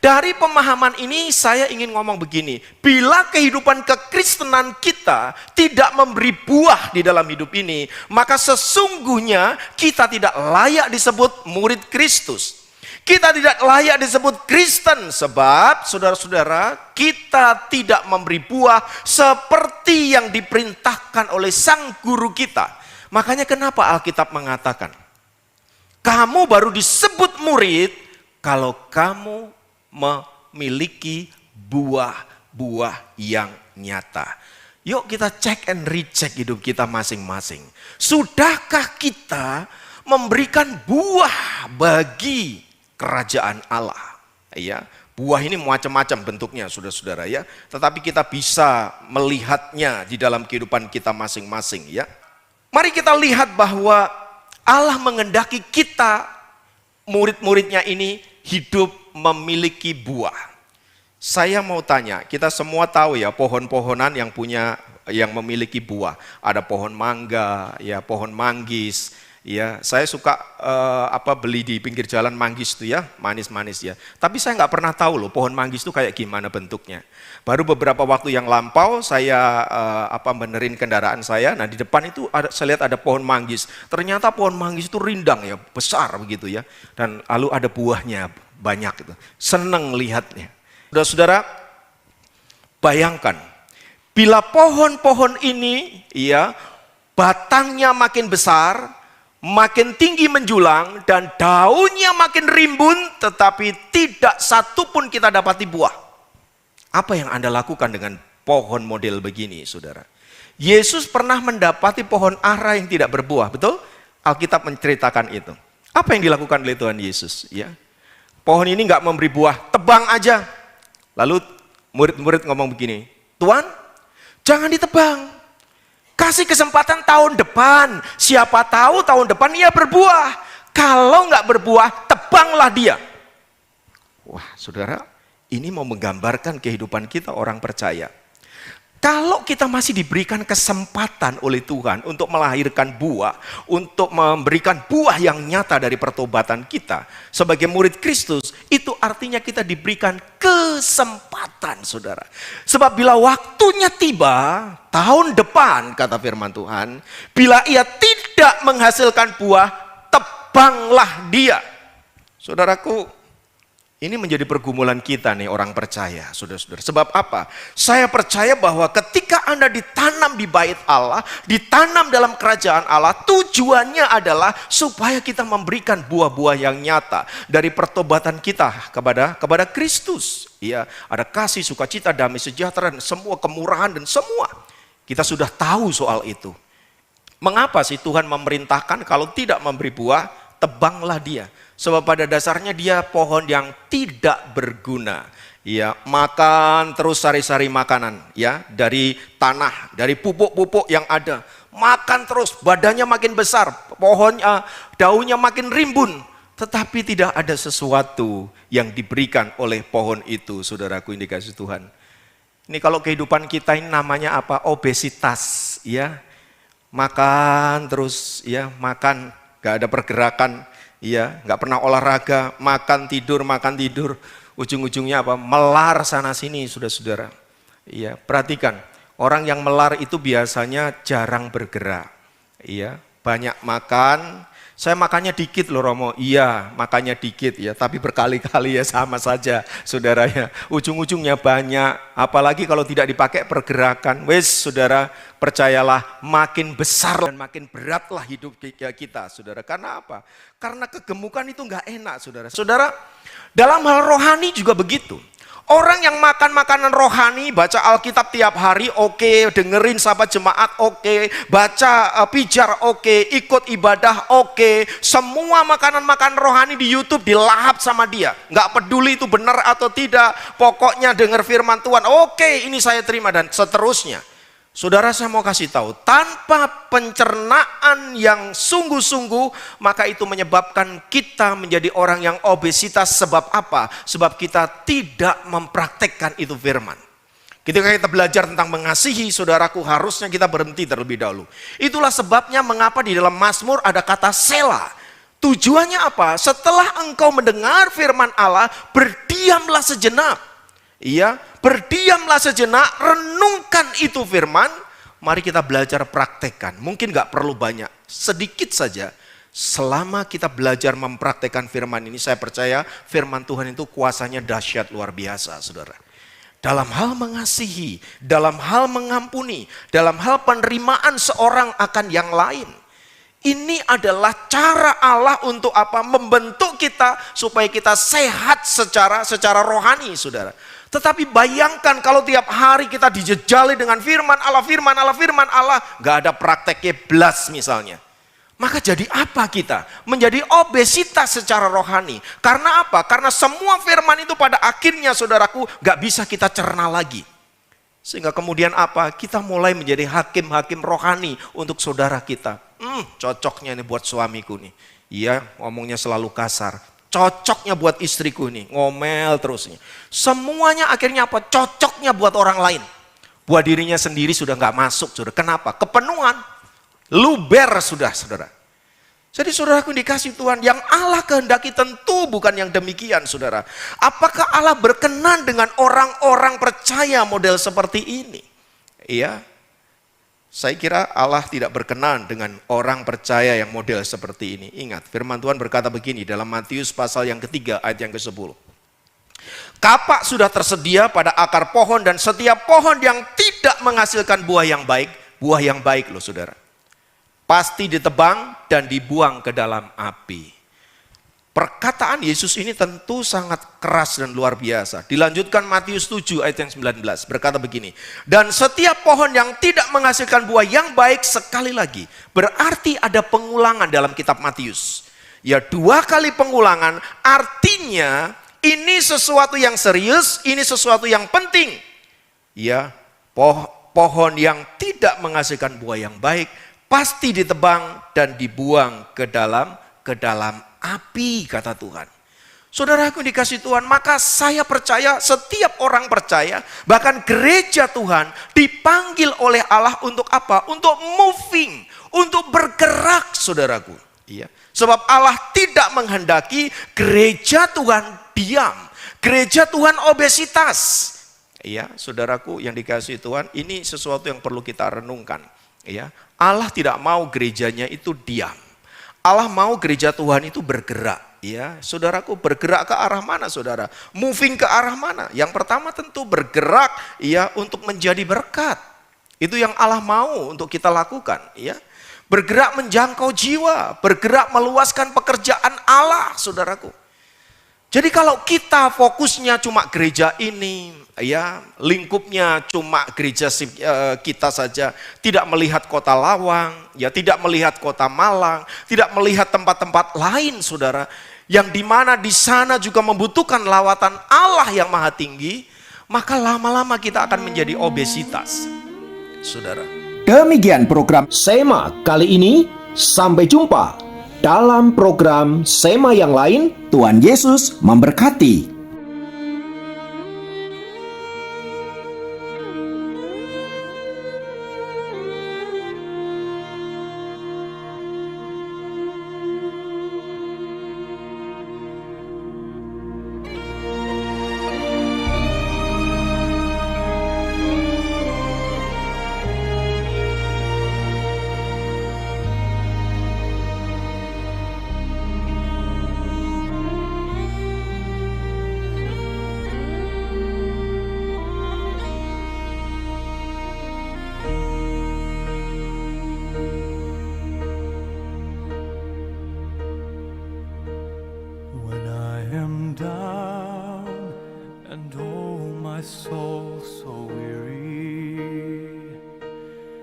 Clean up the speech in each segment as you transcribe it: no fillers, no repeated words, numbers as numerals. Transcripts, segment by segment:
Dari pemahaman ini saya ingin ngomong begini, bila kehidupan kekristenan kita tidak memberi buah di dalam hidup ini, maka sesungguhnya kita tidak layak disebut murid Kristus. Kita tidak layak disebut Kristen sebab saudara-saudara, kita tidak memberi buah seperti yang diperintahkan oleh sang guru kita. Makanya kenapa Alkitab mengatakan, kamu baru disebut murid kalau kamu memiliki buah-buah yang nyata. Yuk kita cek and recheck hidup kita masing-masing. Sudahkah kita memberikan buah bagi kerajaan Allah? Ya, buah ini macam-macam bentuknya, saudara-saudara ya. Tetapi kita bisa melihatnya di dalam kehidupan kita masing-masing ya. Mari kita lihat bahwa Allah mengendaki kita, murid-muridnya ini hidup memiliki buah. Saya mau tanya, kita semua tahu ya pohon-pohonan yang memiliki buah. Ada pohon mangga, ya pohon manggis, ya. Saya suka beli di pinggir jalan manggis itu ya, manis-manis ya. Tapi saya nggak pernah tahu loh pohon manggis itu kayak gimana bentuknya. Baru beberapa waktu yang lampau saya benerin kendaraan saya. Nah di depan itu saya lihat ada pohon manggis. Ternyata pohon manggis itu rindang ya, besar begitu ya. Dan lalu ada buahnya banyak itu. Seneng lihatnya. Saudara-saudara, bayangkan bila pohon-pohon ini ya batangnya makin besar, makin tinggi menjulang dan daunnya makin rimbun, tetapi tidak satu pun kita dapati buah. Apa yang Anda lakukan dengan pohon model begini, saudara? Yesus pernah mendapati pohon ara yang tidak berbuah, betul? Alkitab menceritakan itu. Apa yang dilakukan oleh Tuhan Yesus? Ya, pohon ini nggak memberi buah, tebang aja. Lalu murid-murid ngomong begini, Tuhan, jangan ditebang. Kasih kesempatan tahun depan. Siapa tahu tahun depan ia berbuah. Kalau nggak berbuah, tebanglah dia. Wah, saudara, ini mau menggambarkan kehidupan kita orang percaya. Kalau kita masih diberikan kesempatan oleh Tuhan untuk melahirkan buah, untuk memberikan buah yang nyata dari pertobatan kita sebagai murid Kristus, itu artinya kita diberikan kesempatan, saudara. Sebab bila waktunya tiba, tahun depan, kata firman Tuhan, bila ia tidak menghasilkan buah, tebanglah dia. Saudaraku, ini menjadi pergumulan kita nih orang percaya, saudara-saudara. Sebab apa? Saya percaya bahwa ketika Anda ditanam di bait Allah, ditanam dalam kerajaan Allah, tujuannya adalah supaya kita memberikan buah-buah yang nyata dari pertobatan kita kepada Kristus. Ya, ada kasih, sukacita, damai, sejahtera, dan semua kemurahan dan semua. Kita sudah tahu soal itu. Mengapa sih Tuhan memerintahkan kalau tidak memberi buah, tebanglah dia? Sebab pada dasarnya dia pohon yang tidak berguna. Ya, makan terus sari-sari makanan ya dari tanah, dari pupuk-pupuk yang ada. Makan terus, badannya makin besar, pohonnya, daunnya makin rimbun, tetapi tidak ada sesuatu yang diberikan oleh pohon itu, saudaraku yang dikasihi Tuhan. Ini kalau kehidupan kita ini namanya apa? Obesitas, ya. Makan terus, ya, makan, gak ada pergerakan. Iya, nggak pernah olahraga, makan tidur, ujung-ujungnya apa? Melar sana sini, saudara-saudara. Iya, perhatikan, orang yang melar itu biasanya jarang bergerak. Iya, banyak makan. Saya makannya dikit loh Romo, iya makannya dikit ya, tapi berkali-kali ya sama saja saudara ya. Ujung-ujungnya banyak, apalagi kalau tidak dipakai pergerakan. Wes saudara, percayalah makin besar dan makin beratlah hidup kita saudara. Karena apa? Karena kegemukan itu nggak enak saudara. Saudara, dalam hal rohani juga begitu. Orang yang makan makanan rohani, baca Alkitab tiap hari, oke, dengerin sahabat jemaat, oke, baca pijar, oke, ikut ibadah, oke, semua makanan-makanan rohani di YouTube dilahap sama dia. Nggak peduli itu benar atau tidak, pokoknya dengar firman Tuhan, oke, ini saya terima dan seterusnya. Saudara, saya mau kasih tahu, tanpa pencernaan yang sungguh-sungguh, maka itu menyebabkan kita menjadi orang yang obesitas. Sebab apa? Sebab kita tidak mempraktekkan itu firman. Ketika kita belajar tentang mengasihi, saudaraku, harusnya kita berhenti terlebih dahulu. Itulah sebabnya mengapa di dalam Mazmur ada kata sela. Tujuannya apa? Setelah engkau mendengar firman Allah, berdiamlah sejenak. Iya, berdiamlah sejenak, renungkan itu firman. Mari kita belajar praktekkan. Mungkin gak perlu banyak, sedikit saja. Selama kita belajar mempraktekkan firman ini, saya percaya firman Tuhan itu kuasanya dahsyat luar biasa, saudara. Dalam hal mengasihi, dalam hal mengampuni, dalam hal penerimaan seorang akan yang lain. Ini adalah cara Allah untuk apa? Membentuk kita supaya kita sehat secara rohani, saudara. Tetapi bayangkan kalau tiap hari kita dijejali dengan firman Allah, firman Allah, firman Allah. Gak ada prakteknya belas misalnya. Maka jadi apa kita? Menjadi obesitas secara rohani. Karena apa? Karena semua firman itu pada akhirnya, saudaraku, gak bisa kita cerna lagi. Sehingga kemudian apa? Kita mulai menjadi hakim-hakim rohani untuk saudara kita. Cocoknya nih buat suamiku nih. Iya, ngomongnya selalu kasar. Cocoknya buat istriku nih, ngomel terusnya. Semuanya akhirnya apa? Cocoknya buat orang lain. Buat dirinya sendiri sudah gak masuk, saudara. Kenapa? Kepenuhan. Luber sudah, saudara. Jadi saudaraku dikasih Tuhan, yang Allah kehendaki tentu bukan yang demikian, saudara. Apakah Allah berkenan dengan orang-orang percaya model seperti ini? Iya. Saya kira Allah tidak berkenan dengan orang percaya yang model seperti ini. Ingat, firman Tuhan berkata begini dalam Matius pasal yang ketiga ayat yang ke-10. Kapak sudah tersedia pada akar pohon dan setiap pohon yang tidak menghasilkan buah yang baik loh saudara, pasti ditebang dan dibuang ke dalam api. Perkataan Yesus ini tentu sangat keras dan luar biasa. Dilanjutkan Matius 7 ayat yang 19 berkata begini. Dan setiap pohon yang tidak menghasilkan buah yang baik, sekali lagi, berarti ada pengulangan dalam kitab Matius. Ya, 2 kali pengulangan, artinya ini sesuatu yang serius, ini sesuatu yang penting. Ya, pohon yang tidak menghasilkan buah yang baik pasti ditebang dan dibuang ke dalam api, kata Tuhan. Saudaraku dikasih Tuhan, maka saya percaya setiap orang percaya, bahkan gereja Tuhan dipanggil oleh Allah untuk apa? Untuk moving, untuk bergerak, saudaraku. Iya. Sebab Allah tidak menghendaki gereja Tuhan diam, gereja Tuhan obesitas. Iya, saudaraku yang dikasih Tuhan, ini sesuatu yang perlu kita renungkan. Iya, Allah tidak mau gerejanya itu diam. Allah mau gereja Tuhan itu bergerak, ya. Saudaraku, bergerak ke arah mana, saudara? Moving ke arah mana? Yang pertama tentu bergerak, ya, untuk menjadi berkat. Itu yang Allah mau untuk kita lakukan, ya. Bergerak menjangkau jiwa, bergerak meluaskan pekerjaan Allah, saudaraku. Jadi kalau kita fokusnya cuma gereja ini, ya, lingkupnya cuma gereja kita saja, tidak melihat kota Lawang, ya, tidak melihat kota Malang, tidak melihat tempat-tempat lain, saudara, yang dimana di sana juga membutuhkan lawatan Allah yang maha tinggi, maka lama-lama kita akan menjadi obesitas, saudara. Demikian program Sema kali ini. Sampai jumpa dalam program Sema yang lain. Tuhan Yesus memberkati.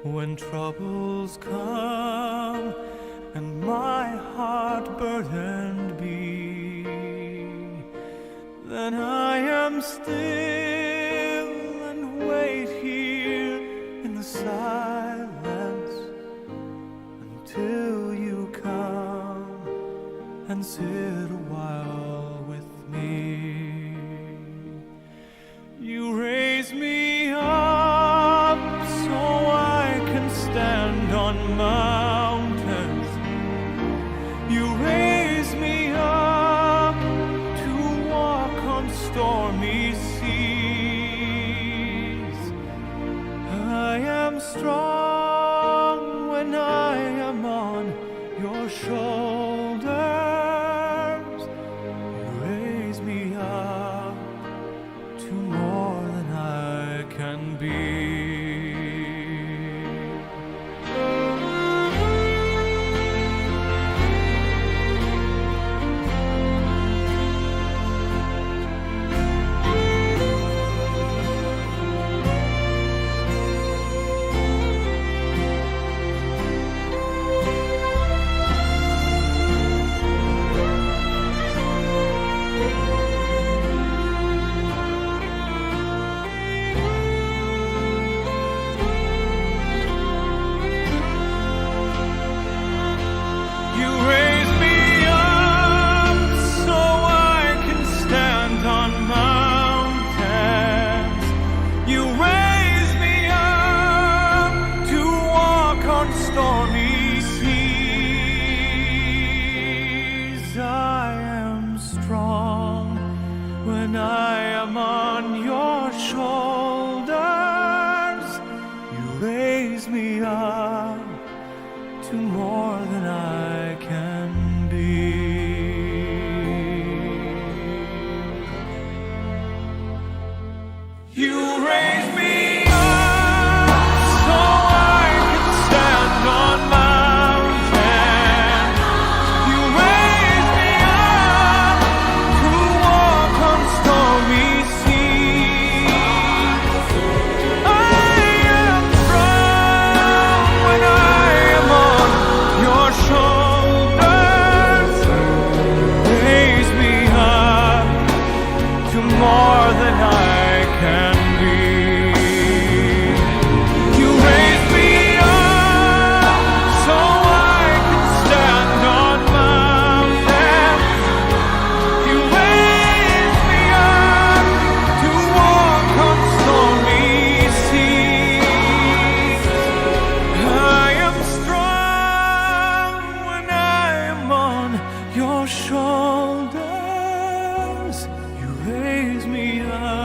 When troubles come and my heart burdened be, then I am still and wait here in the silence until you come and sit a while with me. You raise me up so I can stand on mountains. You raise I am strong when I am on your shoulders. You raise me up to more than I can be. You raise me up so I can stand on mountains. You raise me up to walk on stormy seas. I am strong when I am on your shoulders. Raise me up to more than I can be. You raise me up so I can stand on mountains. You raise me up to walk on stormy seas. I am strong when I am on your shoulders. You raise me up